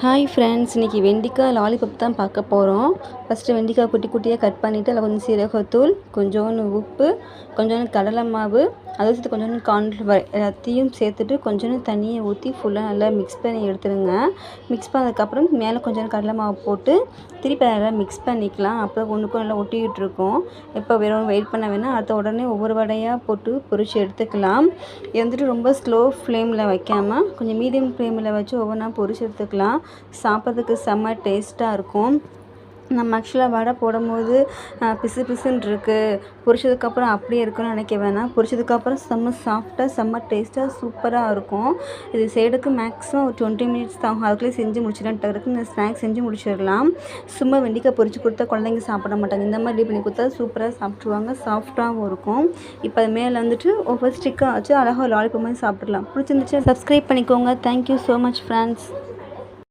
Hi friends, இன்றைக்கி வெண்டைக்காய் lollipop தான் பார்க்க போகிறோம். ஃபஸ்ட்டு வெண்டைக்காய் குட்டி குட்டியாக கட் பண்ணிவிட்டு அதில் கொஞ்சம் சீரகத்தூள், கொஞ்சோண்டு உப்பு, கொஞ்சோண்டு கடலை மாவு, அதை சேர்த்து கொஞ்சோண்டு கார்ன்ஃப்ளவர் எல்லாத்தையும் சேர்த்துட்டு கொஞ்சோண்டு தண்ணியை ஊற்றி ஃபுல்லாக நல்லா மிக்ஸ் பண்ணி எடுத்துடுங்க. மிக்ஸ் பண்ணதுக்கப்புறம் மேலே கொஞ்சோண்டு கடலை மாவு போட்டு திருப்பி நல்லா மிக்ஸ் பண்ணிக்கலாம். அப்போ ஒன்றுக்கும் நல்லா ஒட்டிக்கிட்டு இருக்கும். இப்போ வெறும் வெயிட் பண்ண வேணால் அடுத்த உடனே ஒவ்வொரு வடையாக போட்டு பொரித்து எடுத்துக்கலாம். இது வந்துட்டு ரொம்ப ஸ்லோ ஃப்ளேமில் வைக்காமல் கொஞ்சம் மீடியம் ஃப்ளேமில் வச்சு ஒவ்வொன்றா பொரித்து எடுத்துக்கலாம். சாப்பிட்றதுக்கு செம்ம டேஸ்ட்டாக இருக்கும். நம்ம ஆக்சுவலாக வடை போடும்போது பிசு பிசுன்னு இருக்குது, பொரிச்சதுக்கப்புறம் அப்படியே இருக்குன்னு நினைக்க வேணாம். பொரிச்சதுக்கப்புறம் செம்ம சாஃப்டாக செம்ம டேஸ்ட்டாக சூப்பராக இருக்கும். இது செய்கிறதுக்கு மேக்ஸிமம் ஒரு 20 மினிட்ஸ் தான். அதுக்குள்ளே செஞ்சு முடிச்சிடலாம். இந்த ஸ்நாக்ஸ் செஞ்சு முடிச்சிடலாம். சும்மா வெண்டைக்காய் பொரிச்சு கொடுத்தா குழந்தைங்க சாப்பிட மாட்டாங்க. இந்த மாதிரி ரெடி பண்ணி கொடுத்தா சூப்பராக சாப்பிட்ருவாங்க. சாஃப்டாகவும் இருக்கும். இப்போ அது மேலே வந்துட்டு ஒவ்வொரு ஸ்டிக்காக வச்சு அழகாக லாலிபப் மாதிரி சாப்பிட்றலாம். பிடிச்சிருந்துச்சு சப்ஸ்கிரைப் பண்ணிக்கோங்க. Thank you so much friends.